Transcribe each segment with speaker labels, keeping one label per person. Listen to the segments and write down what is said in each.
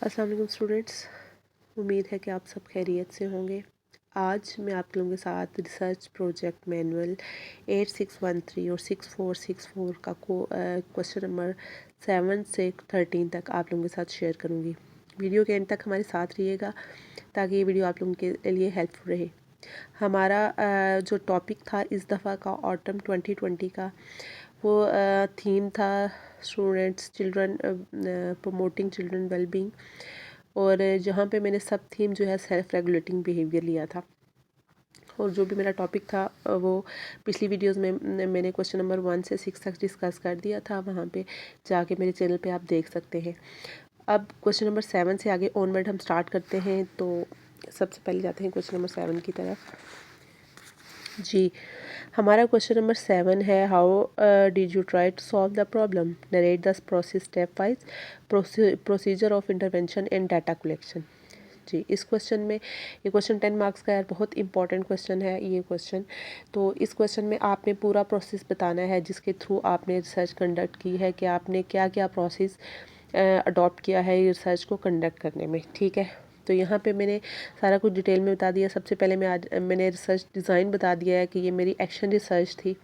Speaker 1: अस्सलाम वालेकुम स्टूडेंट्स, उम्मीद है कि आप सब खैरियत से होंगे। आज मैं आप लोगों के साथ रिसर्च प्रोजेक्ट मैनुअल 8613 और 6464 का क्वेश्चन नंबर 7 से 13 तक आप लोगों के साथ शेयर करूंगी। वीडियो के एंड तक हमारे साथ रहिएगा ताकि ये वीडियो आप लोगों के लिए हेल्पफुल रहे। हमारा जो टॉपिक था इस दफ़ा का ऑटम 2020 का, वो थीम था students children promoting children wellbeing, और जहाँ पे मैंने सब थीम जो है सेल्फ रेगुलेटिंग बिहेवियर लिया था। और जो भी मेरा टॉपिक था वो पिछली वीडियोस में मैंने क्वेश्चन नंबर 1 से 6 तक डिस्कस कर दिया था, वहाँ पे जाके मेरे चैनल पे आप देख सकते हैं। अब क्वेश्चन नंबर 7 से आगे ऑनवर्ड हम स्टार्ट करते हैं। तो सबसे पहले जाते हैं क्वेश्चन नंबर 7 की तरफ। जी, हमारा क्वेश्चन नंबर 7 है, how did you try to solve the problem, narrate the process step wise, procedure of intervention and data collection. जी, इस क्वेश्चन में, ये क्वेश्चन 10 मार्क्स का है, बहुत इंपॉर्टेंट क्वेश्चन है ये क्वेश्चन। तो इस क्वेश्चन में आपने पूरा प्रोसेस बताना है जिसके थ्रू आपने रिसर्च कंडक्ट की है, कि आपने क्या क्या प्रोसेस अडॉप्ट किया है रिसर्च को कंडक्ट करने में। ठीक है, तो यहाँ पे मैंने सारा कुछ डिटेल में बता दिया। सबसे पहले मैंने रिसर्च डिज़ाइन बता दिया है कि ये मेरी एक्शन रिसर्च थी।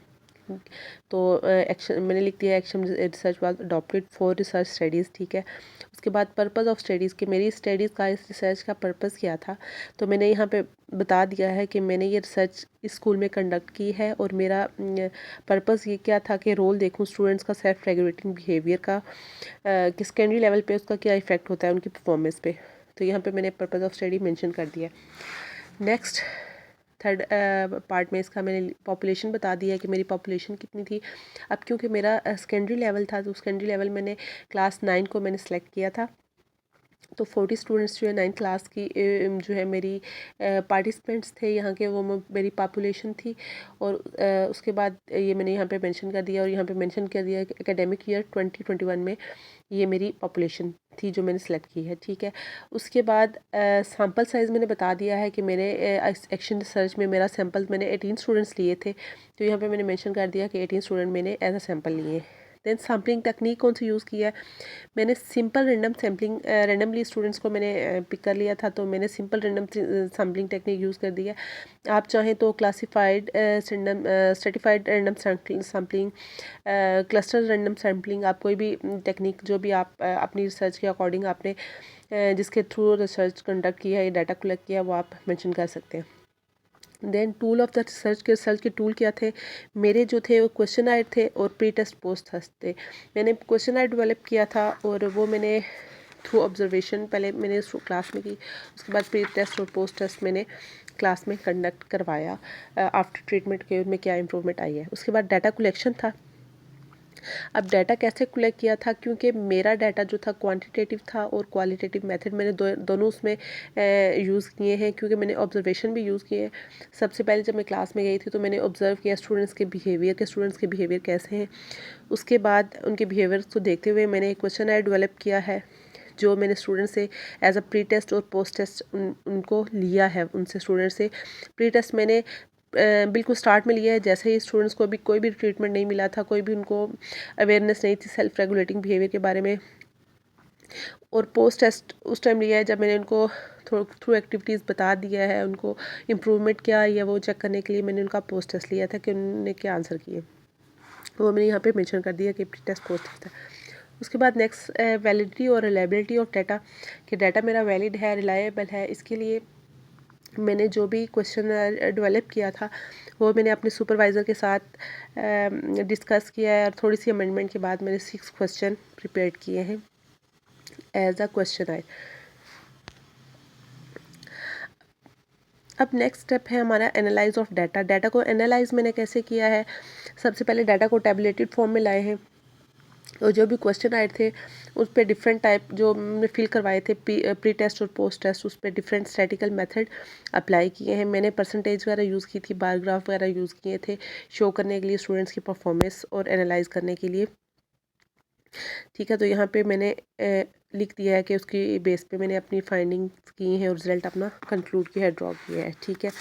Speaker 1: तो एक्शन मैंने लिख दिया, action research was adopted for research studies. ठीक है, उसके बाद पर्पस ऑफ स्टडीज़, कि मेरी स्टडीज़ का, इस रिसर्च का पर्पस क्या था। तो मैंने यहाँ पे बता दिया है कि मैंने ये रिसर्च इस स्कूल में कंडक्ट की है और मेरा पर्पस ये क्या था कि रोल देखूँ स्टूडेंट्स का सेल्फ रेगुलेटिंग बिहेवियर का, कि सेकेंडरी लेवल पे उसका क्या इफ़ेक्ट होता है उनकी परफॉर्मेंस पे। तो यहाँ पे मैंने पर्पस ऑफ स्टडी मेंशन कर दिया। नेक्स्ट थर्ड पार्ट में इसका मैंने पॉपुलेशन बता दिया है कि मेरी पॉपुलेशन कितनी थी। अब क्योंकि मेरा सेकेंडरी लेवल था, तो सेकेंडरी लेवल मैंने क्लास 9 को मैंने सेलेक्ट किया था। तो 40 स्टूडेंट्स जो है 9th क्लास की जो है मेरी पार्टिसिपेंट्स थे यहाँ के, वो मेरी पॉपुलेशन थी। और उसके बाद ये मैंने यहाँ पे मेंशन कर दिया, और यहाँ पे मेंशन कर दिया कि एकेडमिक ईयर 2021 में ये मेरी पॉपुलेशन थी जो मैंने सेलेक्ट की है। ठीक है, उसके बाद सैम्पल साइज़ मैंने बता दिया है कि मैंने एक्शन रिसर्च में मेरा सैम्पल मैंने 18 स्टूडेंट्स लिए थे। तो यहाँ पे मैंने मेंशन कर दिया कि 18 स्टूडेंट मैंने एज अ सैम्पल लिए। देन सैम्पलिंग टेक्निक कौन सी यूज़ किया है, मैंने simple random sampling, randomly students को मैंने पिक कर लिया था, तो मैंने simple random sampling technique use कर दी है। आप चाहें तो classified random, stratified random sampling, cluster random sampling, आप कोई भी टेक्निक जो भी आप अपनी रिसर्च के अकॉर्डिंग आपने जिसके थ्रू रिसर्च कंडक्ट किया है, डाटा कलेक्ट किया, वो आप मेंशन कर सकते हैं। Then tool of the research के टूल क्या थे, मेरे जो थे वो क्वेश्चन आयर थे और प्री टेस्ट पोस्ट टेस्ट थे। मैंने क्वेश्चन आयर डेवलप किया था और वो मैंने थ्रू ऑब्जर्वेशन पहले मैंने क्लास में की, उसके बाद प्री टेस्ट और पोस्ट टेस्ट मैंने क्लास में कंडक्ट करवाया। आफ्टर ट्रीटमेंट के उनमें क्या इंप्रूवमेंट आई है। उसके बाद डाटा कलेक्शन था। अब डाटा कैसे कलेक्ट किया था, क्योंकि मेरा डाटा जो था क्वांटिटेटिव था और क्वालिटेटिव मेथड मैंने दोनों उसमें यूज़ किए हैं, क्योंकि मैंने ऑब्जर्वेशन भी यूज़ किए हैं। सबसे पहले जब मैं क्लास में गई थी तो मैंने ऑब्ज़र्व किया स्टूडेंट्स के बिहेवियर कैसे हैं। उसके बाद उनके बिहेवियर को देखते हुए मैंने एक क्वेश्चन आयर डेवलप किया है, जो मैंने स्टूडेंट से एज अ प्री टेस्ट और पोस्ट टेस्ट उनको लिया है। उनसे स्टूडेंट से प्री टेस्ट मैंने बिल्कुल स्टार्ट में लिया है, जैसे ही स्टूडेंट्स को भी कोई भी ट्रीटमेंट नहीं मिला था, कोई भी उनको अवेयरनेस नहीं थी सेल्फ रेगुलेटिंग बिहेवियर के बारे में। और पोस्ट टेस्ट उस टाइम लिया है जब मैंने उनको थ्रू एक्टिविटीज़ बता दिया है, उनको इम्प्रूवमेंट क्या आई है वो चेक करने के लिए मैंने उनका पोस्ट टेस्ट लिया था कि उन्होंने क्या आंसर किए, वो मैंने यहाँ पे मेंशन कर दिया कि प्री टेस्ट पोस्ट टेस्ट था। उसके बाद नेक्स्ट वैलिडिटी और रिलायबिलिटी ऑफ डाटा, कि डाटा मेरा वैलिड है, रिलायबल है। इसके लिए मैंने जो भी क्वेश्चन डेवलप किया था वो मैंने अपने सुपरवाइज़र के साथ डिस्कस किया है, और थोड़ी सी अमेंडमेंट के बाद मैंने 6 क्वेश्चन प्रिपेयर किए हैं एज अ क्वेश्चन आए। अब नेक्स्ट स्टेप है हमारा एनालाइज ऑफ डाटा। डाटा को एनालाइज मैंने कैसे किया है, सबसे पहले डाटा को टैबुलेटेड फॉर्म में लाए हैं, और जो भी क्वेश्चन आए थे उस पर डिफरेंट टाइप जो हमने फिल करवाए थे प्री टेस्ट और पोस्ट टेस्ट, उस पर डिफरेंट स्टैटिकल मेथड अप्लाई किए हैं। मैंने परसेंटेज वगैरह यूज़ की थी, बार ग्राफ वगैरह यूज़ किए थे शो करने के लिए स्टूडेंट्स की परफॉर्मेंस और एनालाइज करने के लिए। ठीक है, तो यहाँ पे मैंने लिख दिया है कि उसकी बेस पे मैंने अपनी फाइंडिंग्स की हैं और रिजल्ट अपना कंक्लूड किया है, ड्रॉ किया है। ठीक है,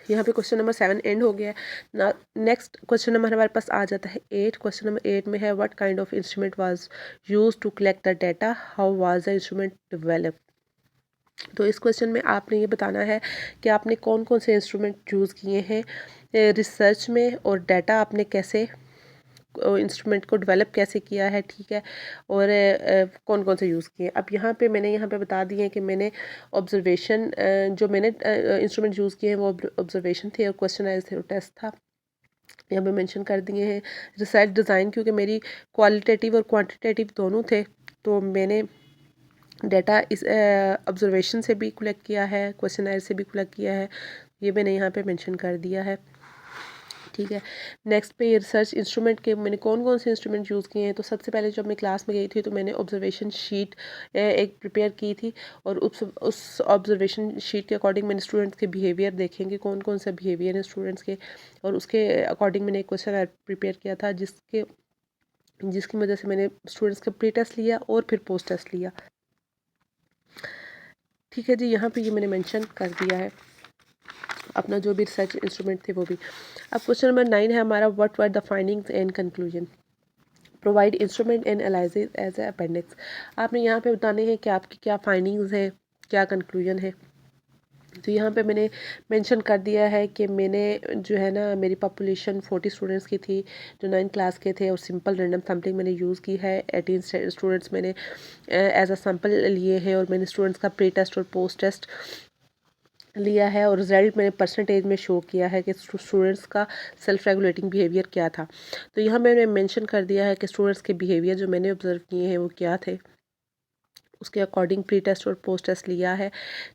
Speaker 1: यहाँ पे क्वेश्चन नंबर 7 एंड हो गया है ना। नेक्स्ट क्वेश्चन नंबर हमारे पास आ जाता है 8। क्वेश्चन नंबर 8 में है what kind of instrument was use to collect the data, how was the instrument develop. तो इस क्वेश्चन में आपने ये बताना है कि आपने कौन कौन से इंस्ट्रूमेंट यूज़ किए हैं रिसर्च में, और डाटा आपने कैसे इंस्ट्रूमेंट को डेवलप कैसे किया है, ठीक है, और कौन कौन से यूज़ किए। अब यहाँ पे मैंने यहाँ पे बता दिए कि मैंने ऑब्जर्वेशन जो मैंने इंस्ट्रूमेंट यूज़ किए हैं वो ऑब्जर्वेशन थे, और क्वेश्चन आए थे, टेस्ट था, यहाँ पे मेंशन कर दिए हैं। रिसर्च डिज़ाइन, क्योंकि मेरी क्वालिटेटिव और क्वांटिटेटिव दोनों थे, तो मैंने डाटा इस ऑब्जर्वेशन से भी कलेक्ट किया है, क्वेश्चन से भी कलेक्ट किया है, ये मैंने यहाँ पे मेंशन कर दिया है, ठीक है। नेक्स्ट पे ये रिसर्च इंस्ट्रूमेंट के मैंने कौन कौन से इंस्ट्रूमेंट यूज़ किए हैं। तो सबसे पहले जब मैं क्लास में गई थी तो मैंने ऑब्जर्वेशन शीट एक प्रिपेयर की थी, और उस ऑब्जर्वेशन शीट के अकॉर्डिंग मैंने स्टूडेंट्स के बिहेवियर देखेंगे कौन कौन सा बिहेवियर है स्टूडेंट्स के, और उसके अकॉर्डिंग मैंने एक क्वेश्चन प्रिपेयर किया था, जिसकी वजह से मैंने स्टूडेंट्स का प्री टेस्ट लिया और फिर पोस्ट टेस्ट लिया, ठीक है जी। यहाँ पे ये मैंने मेंशन कर दिया है अपना जो भी रिसर्च इंस्ट्रूमेंट थे वो भी। अब क्वेश्चन नंबर 9 है हमारा, what were the findings and conclusion, provide instrument and analysis as a appendix. आपने यहाँ पे बताने हैं कि आपकी क्या फाइंडिंग्स हैं, क्या कंक्लूजन है। तो यहाँ पे मैंने मेंशन कर दिया है कि मैंने जो है ना, मेरी पॉपुलेशन 40 स्टूडेंट्स की थी जो 9 क्लास के थे, और सिंपल रैंडम सैम्पलिंग मैंने यूज़ की है। 18 स्टूडेंट्स मैंने एज अ सैम्पल लिए हैं, और मैंने स्टूडेंट्स का प्री टेस्ट और पोस्ट टेस्ट लिया है, और रिजल्ट मैंने परसेंटेज में शो किया है कि स्टूडेंट्स का सेल्फ रेगुलेटिंग बिहेवियर क्या था। तो यहाँ मैंने मेंशन कर दिया है कि स्टूडेंट्स के बिहेवियर जो मैंने ऑब्जर्व किए हैं वो क्या थे, उसके अकॉर्डिंग प्री टेस्ट और पोस्ट टेस्ट लिया है,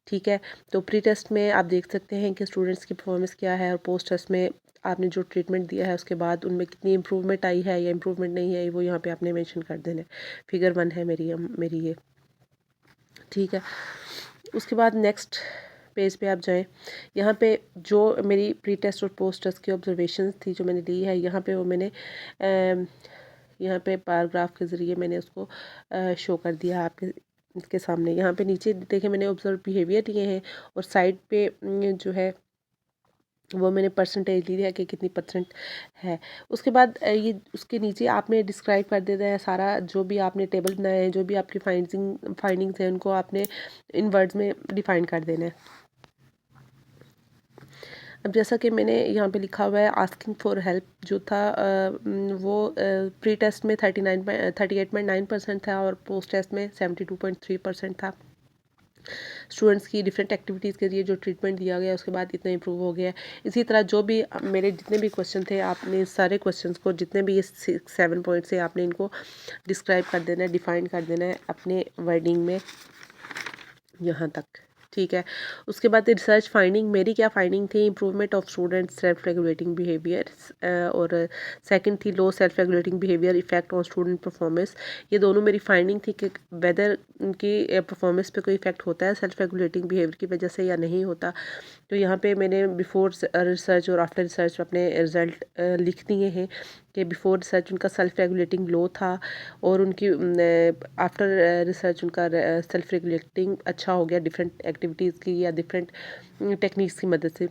Speaker 1: ठीक है। तो प्री टेस्ट में आप देख सकते हैं कि स्टूडेंट्स की परफॉर्मेंस क्या है, और पोस्ट टेस्ट में आपने जो ट्रीटमेंट दिया है उसके बाद उनमें कितनी इंप्रूवमेंट आई है या इंप्रूवमेंट नहीं है, वो यहाँ पे आपने मेंशन कर देना है। फिगर 1 है मेरी ये, ठीक है। उसके बाद नेक्स्ट पेज पे आप जाएं, यहाँ पे जो मेरी प्री टेस्ट और पोस्ट टेस्ट की ऑब्जर्वेशन थी जो मैंने ली है, यहाँ पे वो मैंने यहाँ पे पैराग्राफ के ज़रिए मैंने उसको शो कर दिया आपके के सामने। यहाँ पे नीचे देखें मैंने ऑब्जर्व बिहेवियर दिए हैं, और साइड पे जो है वो मैंने परसेंटेज ली है कि कितनी परसेंट है। उसके बाद ये उसके नीचे आपने डिस्क्राइब कर देना है सारा, जो भी आपने टेबल बनाए हैं, जो भी आपकी फाइंडिंग्स हैं, उनको आपने इन वर्ड्स में डिफाइन कर देना है। अब जैसा कि मैंने यहाँ पे लिखा हुआ है, आस्किंग फॉर हेल्प जो था वो प्री टेस्ट में 38.9% था, और पोस्ट टेस्ट में 72.3% था। स्टूडेंट्स की डिफरेंट एक्टिविटीज़ के लिए जो ट्रीटमेंट दिया गया उसके बाद इतना इम्प्रूव हो गया है। इसी तरह जो भी मेरे जितने भी क्वेश्चन थे, आपने सारे क्वेश्चंस को जितने भी ये 7 पॉइंट्स है आपने इनको डिस्क्राइब कर देना है, डिफाइन कर देना है अपने वर्डिंग में, यहाँ तक, ठीक है। उसके बाद रिसर्च फाइंडिंग, मेरी क्या फाइंडिंग थी, improvement of student self regulating behaviour, और सेकंड थी low self regulating behaviour effect on student performance. ये दोनों मेरी फाइंडिंग थी कि वेदर उनकी परफॉर्मेंस पे कोई इफेक्ट होता है सेल्फ रेगुलेटिंग बिहेवियर की वजह से या नहीं होता। तो यहाँ पे मैंने बिफोर रिसर्च और आफ्टर रिसर्च अपने रिज़ल्ट लिख दिए हैं कि बिफोर रिसर्च उनका सेल्फ रेगुलेटिंग लो था, और उनकी आफ्टर रिसर्च उनका सेल्फ रेगुलेटिंग अच्छा हो गया डिफरेंट एक्टिविटीज़ की या डिफरेंट टेक्निक्स की मदद से।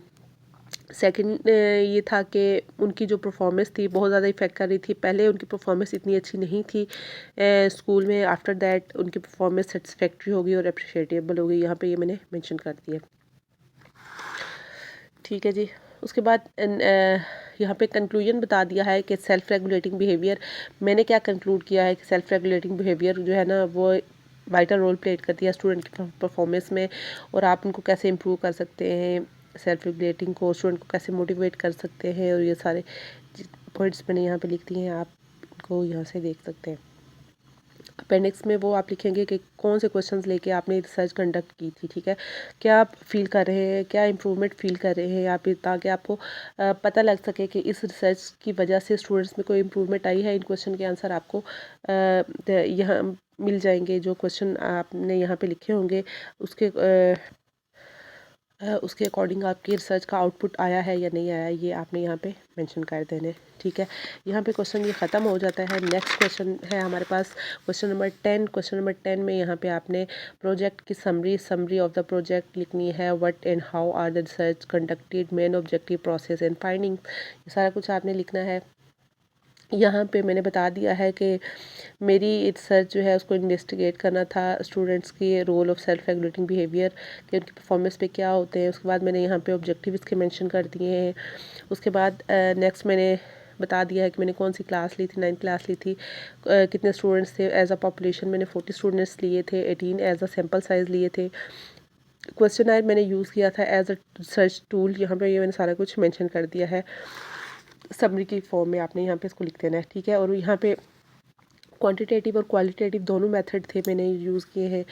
Speaker 1: सेकंड ये था कि उनकी जो परफॉर्मेंस थी बहुत ज़्यादा इफ़ेक्ट कर रही थी। पहले उनकी परफॉर्मेंस इतनी अच्छी नहीं थी स्कूल में, आफ्टर दैट उनकी परफॉर्मेंस सेटिस्फैक्ट्री हो गई और अप्रिशिएटेबल हो गई। यहाँ पे ये मैंने मेंशन कर दिया, ठीक है जी। उसके बाद यहाँ पे कंक्लूजन बता दिया है कि सेल्फ रेगुलेटिंग बिहेवियर, मैंने क्या कंक्लूड किया है कि सेल्फ रेगुलेटिंग बिहेवियर जो है ना वो वाइटल रोल प्ले करती है स्टूडेंट की परफॉर्मेंस में, और आप उनको कैसे इम्प्रूव कर सकते हैं, सेल्फ रेगुलेटिंग को स्टूडेंट को कैसे मोटिवेट कर सकते हैं, और ये सारे पॉइंट्स मैंने यहाँ पे लिख दिए हैं, आप इनको यहाँ से देख सकते हैं। अपेंडिक्स में वो आप लिखेंगे कि कौन से क्वेश्चंस लेके आपने रिसर्च कंडक्ट की थी, ठीक है, क्या आप फील कर रहे हैं, क्या इम्प्रूवमेंट फील कर रहे हैं आप, ताकि आपको पता लग सके कि इस रिसर्च की वजह से स्टूडेंट्स में कोई इम्प्रूवमेंट आई है। इन क्वेश्चन के आंसर आपको यहाँ मिल जाएंगे, जो क्वेश्चन आपने यहाँ पे लिखे होंगे उसके उसके अकॉर्डिंग आपकी रिसर्च का आउटपुट आया है या नहीं आया, ये आपने यहाँ पे मेंशन कर देने। ठीक है, यहाँ पे क्वेश्चन ये ख़त्म हो जाता है। नेक्स्ट क्वेश्चन है हमारे पास क्वेश्चन नंबर 10। क्वेश्चन नंबर 10 में यहाँ पे आपने प्रोजेक्ट की समरी ऑफ द प्रोजेक्ट लिखनी है। What and how are the research conducted, main objective, process and finding, ये सारा कुछ आपने लिखना है। यहाँ पे मैंने बता दिया है कि मेरी रिसर्च जो है उसको इन्वेस्टिगेट करना था स्टूडेंट्स की role of self regulating behaviour कि उनकी परफॉर्मेंस पे क्या होते हैं। उसके बाद मैंने यहाँ पे ऑब्जेक्टिव इसके मेंशन कर दिए हैं। उसके बाद नेक्स्ट मैंने बता दिया है कि मैंने कौन सी क्लास ली थी, 9th क्लास ली थी, कितने स्टूडेंट्स थे एज अ पॉपुलेशन, मैंने 40 स्टूडेंट्स लिए थे, 18 एज अ सैम्पल साइज़ लिए थे। क्वेश्चन मैंने यूज़ किया था एज अ रिसर्च टूल, यहाँ पे ये मैंने सारा कुछ मेंशन कर दिया है। समरी की फॉर्म में आपने यहाँ पे इसको लिख देना है। ठीक है, और यहाँ पे क्वांटिटेटिव और क्वालिटेटिव दोनों मेथड थे मैंने यूज़ किए हैं,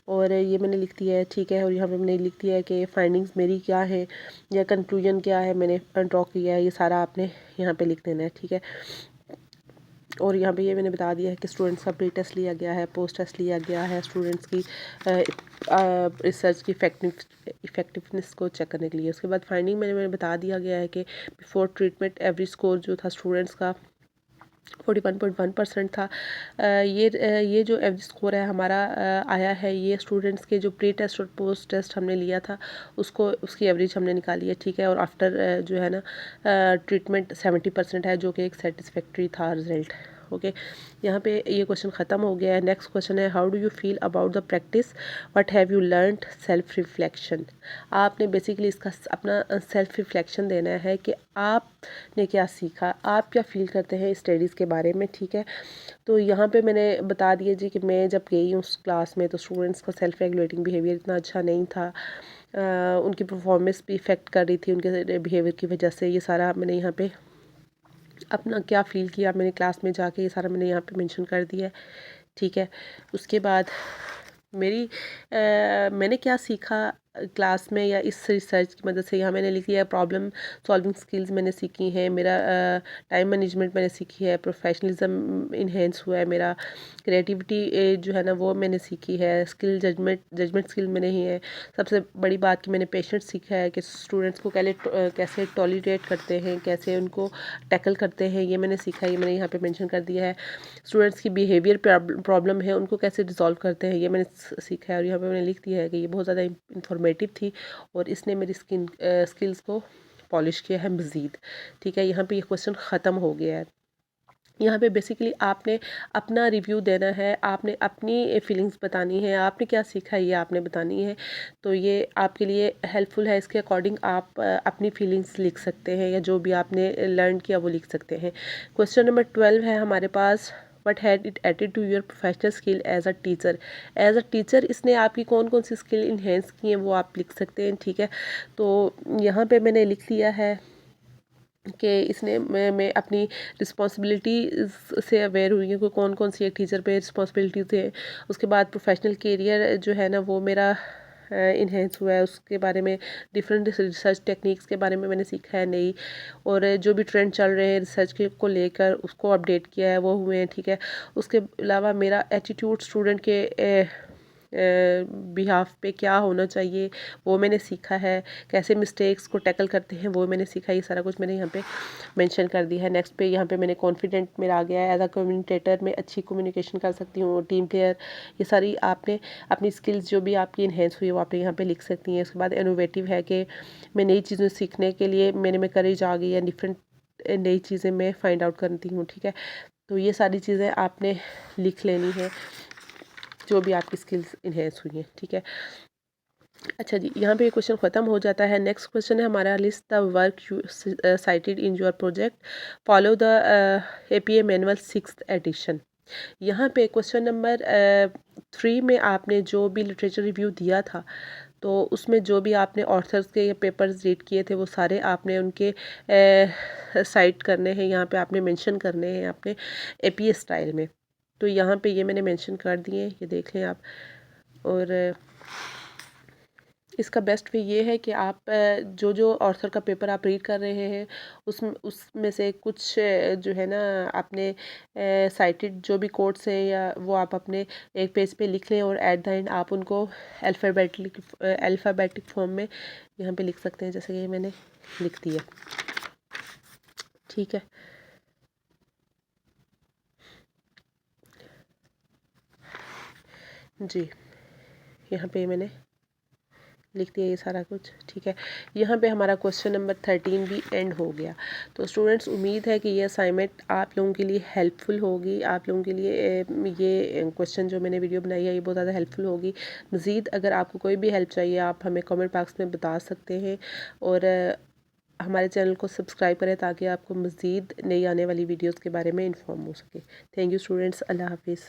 Speaker 1: और ये मैंने लिख दिया है। ठीक है, और यहाँ पे मैंने लिख दिया है कि फाइंडिंग्स मेरी क्या है या कंक्लूजन क्या है मैंने ड्रॉ किया है, ये सारा आपने यहाँ पे लिख देना है। ठीक है, और यहाँ पे ये मैंने बता दिया है कि स्टूडेंट्स का प्री टेस्ट लिया गया है, पोस्ट टेस्ट लिया गया है, स्टूडेंट्स की रिसर्च की इफेक्टिवनेस को चेक करने के लिए। उसके बाद फाइंडिंग मैंने बता दिया गया है कि बिफोर ट्रीटमेंट एवरेज स्कोर जो था स्टूडेंट्स का 41.1% था। ये जो एवरेज स्कोर है हमारा आया है, ये स्टूडेंट्स के जो प्री टेस्ट और पोस्ट टेस्ट हमने लिया था उसकी एवरेज हमने निकाली है। ठीक है, और आफ्टर जो है ना ट्रीटमेंट 70% है, जो कि एक सेटिस्फैक्ट्री था रिजल्ट। ओके, यहाँ पे ये क्वेश्चन ख़त्म हो गया है। नेक्स्ट क्वेश्चन है how do you feel about the practice, what have you learned, self reflection. आपने बेसिकली इसका अपना सेल्फ रिफ्लेक्शन देना है कि आपने क्या सीखा, आप क्या फील करते हैं स्टडीज़ के बारे में। ठीक है, तो यहाँ पे मैंने बता दिया जी कि मैं जब गई उस क्लास में तो स्टूडेंट्स का सेल्फ रेगुलेटिंग बिहेवियर इतना अच्छा नहीं था। उनकी परफॉर्मेंस भी इफ़ेक्ट कर रही थी उनके बिहेवियर की वजह से। ये सारा मैंने यहाँ पे अपना क्या फ़ील किया मैंने क्लास में जाके, ये सारा मैंने यहाँ पे मेंशन कर दिया है। ठीक है, उसके बाद मैंने क्या सीखा क्लास में या इस रिसर्च की मदद से, यहाँ मैंने लिखी है प्रॉब्लम सॉल्विंग स्किल्स मैंने सीखी हैं, मेरा टाइम मैनेजमेंट मैंने सीखी है, प्रोफेशनलिज्म इन्हेंस हुआ है मेरा, क्रिएटिविटी जो है ना वो मैंने सीखी है, स्किल जजमेंट स्किल मैंने ही है। सबसे बड़ी बात कि मैंने पेशेंस सीखा है कि स्टूडेंट्स को कैसे टॉलरेट करते हैं, कैसे उनको टैकल करते हैं, ये मैंने सीखा है, ये मैंने यहाँ पे मेंशन कर दिया है। स्टूडेंट्स की बिहेवियर प्रॉब्लम है उनको कैसे रिजॉल्व करते हैं, ये मैंने सीखा है, और यहाँ पे मैंने लिख दिया है कि ये बहुत ज़्यादा इंफॉर्मेटिव थी और इसने मेरी स्किल्स को पॉलिश किया है मज़ीद। ठीक है, यहाँ पे ये क्वेश्चन ख़त्म हो गया है। यहाँ पे बेसिकली आपने अपना रिव्यू देना है, आपने अपनी फीलिंग्स बतानी है, आपने क्या सीखा है ये आपने बतानी है। तो ये आपके लिए हेल्पफुल है, इसके अकॉर्डिंग आप अपनी फीलिंग्स लिख सकते हैं या जो भी आपने लर्न किया वो लिख सकते हैं। क्वेश्चन नंबर 12 है हमारे पास, what had it added to your professional skill as a teacher. As a teacher इसने आपकी कौन कौन सी स्किल इन्हेंस की हैं वो आप लिख सकते हैं। ठीक है, तो यहाँ पे मैंने लिख लिया है कि इसने मैं अपनी रिस्पॉन्सिबिलिटी से अवेयर हुई हूँ कि कौन कौन सी एक टीचर पे रिस्पॉन्सिबिलिटीज़ है। उसके बाद प्रोफेशनल करियर जो है ना वो मेरा इन्हेंस हुआ है, उसके बारे में डिफरेंट रिसर्च टेक्निक्स के बारे में मैंने सीखा है नई, और जो भी ट्रेंड चल रहे हैं रिसर्च के को लेकर उसको अपडेट किया है वो हुए हैं। ठीक है, उसके अलावा मेरा एटीट्यूड स्टूडेंट के बिहाफ पे क्या होना चाहिए वो मैंने सीखा है, कैसे मिस्टेक्स को टैकल करते हैं वो मैंने सीखा है, ये सारा कुछ मैंने यहाँ पे मेंशन कर दिया है। नेक्स्ट पे यहाँ पे मैंने कॉन्फिडेंट मेरा आ गया है, एज अ कम्युनिकेटर में अच्छी कम्युनिकेशन कर सकती हूँ, टीम प्लेयर, ये सारी आपने अपनी स्किल्स जो भी आपकी इन्हेंस हुई है वो आप यहाँ पे लिख सकती हैं। उसके बाद इनोवेटिव है कि मैं नई चीज़ें सीखने के लिए मेरे में करेज आ गई है, डिफरेंट नई चीज़ें मैं फाइंड आउट करती हूँ। ठीक है, तो ये सारी चीज़ें आपने लिख लेनी है जो भी आपकी स्किल्स इन्हेंस हुई हैं। ठीक है, अच्छा जी, यहाँ पे ये क्वेश्चन ख़त्म हो जाता है। नेक्स्ट क्वेश्चन है हमारा, list the work you cited in your project, follow the APA manual 6th edition. यहाँ पे क्वेश्चन नंबर 3 में आपने जो भी लिटरेचर रिव्यू दिया था तो उसमें जो भी आपने ऑथर्स के ये पेपर्स रीड किए थे वो सारे आपने उनके साइट करने हैं, यहाँ पे आपने मेंशन करने हैं अपने APA स्टाइल में। तो यहाँ पे ये मैंने मेंशन कर दिए, ये देख लें आप। और इसका बेस्ट वे ये है कि आप जो जो ऑथर का पेपर आप रीड कर रहे हैं उसमें से कुछ जो है ना आपने साइटेड जो भी कोट्स हैं या वो आप अपने एक पेज पे लिख लें और एट द एंड आप उनको अल्फ़ाबेटिक फॉर्म में यहाँ पे लिख सकते हैं, जैसे कि मैंने लिख दिया। ठीक है, जी यहाँ पे मैंने लिख दिया ये सारा कुछ। ठीक है, यहाँ पे हमारा क्वेश्चन नंबर 13 भी एंड हो गया। तो स्टूडेंट्स, उम्मीद है कि ये असाइनमेंट आप लोगों के लिए हेल्पफुल होगी, आप लोगों के लिए ये क्वेश्चन जो मैंने वीडियो बनाई है ये बहुत ज़्यादा हेल्पफुल होगी। मज़ीद अगर आपको कोई भी हेल्प चाहिए आप हमें कमेंट बॉक्स में बता सकते हैं, और हमारे चैनल को सब्सक्राइब करें ताकि आपको मज़ीद नई आने वाली वीडियोज़ के बारे में इन्फॉर्म हो सके। थैंक यू स्टूडेंट्स, अल्लाह हाफिज़।